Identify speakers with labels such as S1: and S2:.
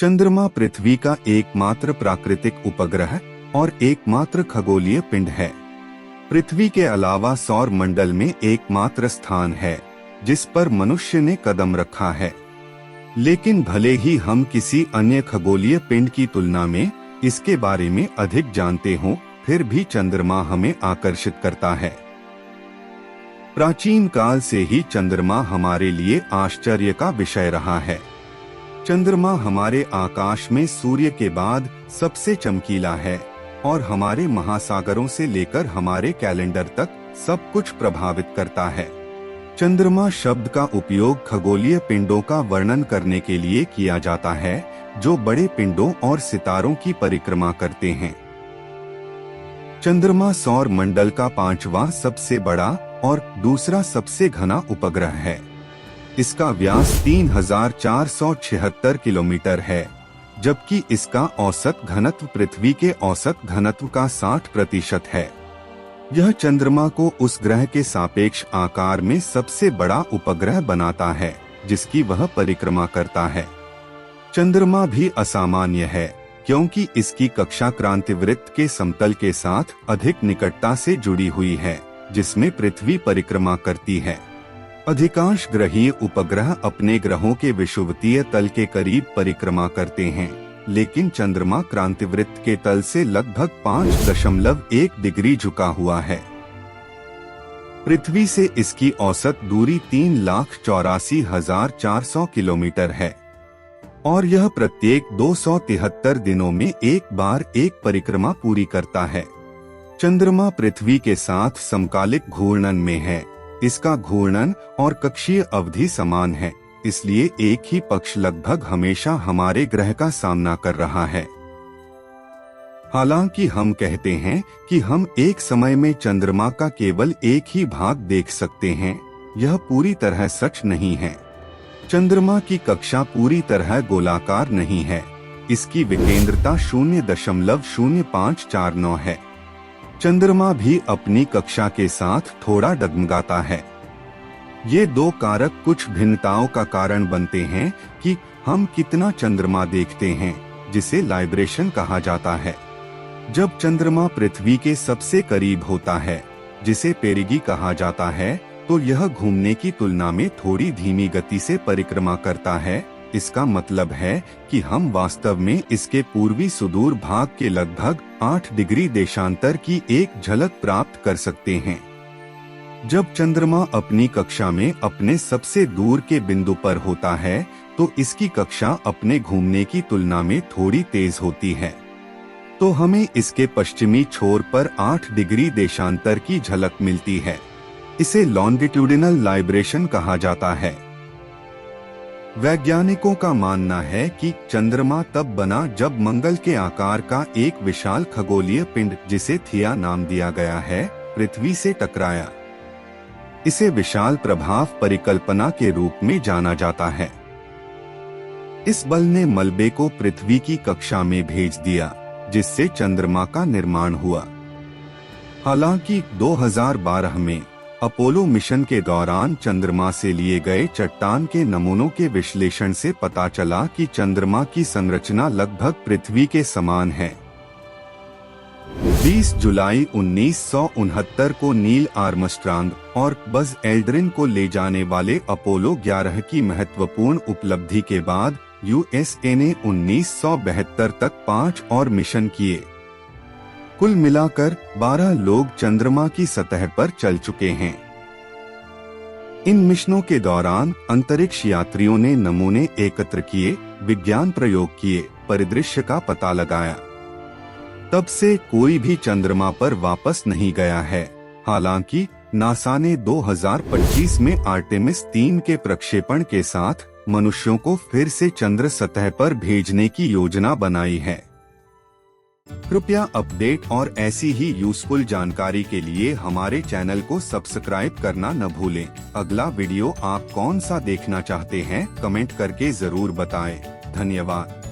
S1: चंद्रमा पृथ्वी का एकमात्र प्राकृतिक उपग्रह और एकमात्र खगोलीय पिंड है। पृथ्वी के अलावा सौर मंडल में एकमात्र स्थान है जिस पर मनुष्य ने कदम रखा है। लेकिन भले ही हम किसी अन्य खगोलीय पिंड की तुलना में इसके बारे में अधिक जानते हों, फिर भी चंद्रमा हमें आकर्षित करता है। प्राचीन काल से ही चंद्रमा हमारे लिए आश्चर्य का विषय रहा है। चंद्रमा हमारे आकाश में सूर्य के बाद सबसे चमकीला है और हमारे महासागरों से लेकर हमारे कैलेंडर तक सब कुछ प्रभावित करता है। चंद्रमा शब्द का उपयोग खगोलीय पिंडों का वर्णन करने के लिए किया जाता है जो बड़े पिंडों और सितारों की परिक्रमा करते हैं। चंद्रमा सौर मंडल का 5वां सबसे बड़ा और दूसरा सबसे घना उपग्रह है। इसका व्यास 3476 किलोमीटर है, जबकि इसका औसत घनत्व पृथ्वी के औसत घनत्व का 60% है। यह चंद्रमा को उस ग्रह के सापेक्ष आकार में सबसे बड़ा उपग्रह बनाता है जिसकी वह परिक्रमा करता है। चंद्रमा भी असामान्य है क्योंकि इसकी कक्षा क्रांतिवृत्त के समतल के साथ अधिक निकटता से जुड़ी हुई है जिसमें पृथ्वी परिक्रमा करती है। अधिकांश ग्रहीय उपग्रह अपने ग्रहों के विषुवतीय तल के करीब परिक्रमा करते हैं, लेकिन चंद्रमा क्रांतिवृत्त के तल से लगभग 5.1 डिग्री झुका हुआ है। पृथ्वी से इसकी औसत दूरी 3,84,400 किलोमीटर है और यह प्रत्येक 273 दिनों में एक बार एक परिक्रमा पूरी करता है। चंद्रमा पृथ्वी के साथ समकालिक घूर्णन में है। इसका घूर्णन और कक्षीय अवधि समान है, इसलिए एक ही पक्ष लगभग हमेशा हमारे ग्रह का सामना कर रहा है। हालांकि हम कहते हैं कि हम एक समय में चंद्रमा का केवल एक ही भाग देख सकते हैं, यह पूरी तरह सच नहीं है। चंद्रमा की कक्षा पूरी तरह गोलाकार नहीं है। इसकी विकेंद्रता 0.0549 है। चंद्रमा भी अपनी कक्षा के साथ थोड़ा डगमगाता है। ये दो कारक कुछ भिन्नताओं का कारण बनते हैं कि हम कितना चंद्रमा देखते हैं, जिसे लाइब्रेशन कहा जाता है। जब चंद्रमा पृथ्वी के सबसे करीब होता है, जिसे पेरिगी कहा जाता है, तो यह घूमने की तुलना में थोड़ी धीमी गति से परिक्रमा करता है। इसका मतलब है कि हम वास्तव में इसके पूर्वी सुदूर भाग के लगभग 8 डिग्री देशांतर की एक झलक प्राप्त कर सकते हैं। जब चंद्रमा अपनी कक्षा में अपने सबसे दूर के बिंदु पर होता है, तो इसकी कक्षा अपने घूमने की तुलना में थोड़ी तेज होती है, तो हमें इसके पश्चिमी छोर पर 8 डिग्री देशांतर की झलक मिलती है। इसे लॉन्गिट्यूडिनल लाइब्रेशन कहा जाता है। वैज्ञानिकों का मानना है कि चंद्रमा तब बना जब मंगल के आकार का एक विशाल खगोलीय पिंड, जिसे थिया नाम दिया गया है, पृथ्वी से टकराया। इसे विशाल प्रभाव परिकल्पना के रूप में जाना जाता है। इस बल ने मलबे को पृथ्वी की कक्षा में भेज दिया, जिससे चंद्रमा का निर्माण हुआ। हालांकि 2012 में अपोलो मिशन के दौरान चंद्रमा से लिए गए चट्टान के नमूनों के विश्लेषण से पता चला कि चंद्रमा की संरचना लगभग पृथ्वी के समान है। 20 जुलाई 1969 को नील आर्मस्ट्रांग और बज एल्ड्रिन को ले जाने वाले अपोलो 11 की महत्वपूर्ण उपलब्धि के बाद यूएसए ने 1972 तक 5 और मिशन किए। कुल मिलाकर 12 लोग चंद्रमा की सतह पर चल चुके हैं। इन मिशनों के दौरान अंतरिक्ष यात्रियों ने नमूने एकत्र किए, विज्ञान प्रयोग किए, परिदृश्य का पता लगाया। तब से कोई भी चंद्रमा पर वापस नहीं गया है। हालांकि नासा ने 2025 में आर्टेमिस 3 के प्रक्षेपण के साथ मनुष्यों को फिर से चंद्र सतह पर भेजने की योजना बनाई है। कृपया अपडेट और ऐसी ही यूजफुल जानकारी के लिए हमारे चैनल को सब्सक्राइब करना न भूलें। अगला वीडियो आप कौन सा देखना चाहते हैं, कमेंट करके जरूर बताएं। धन्यवाद।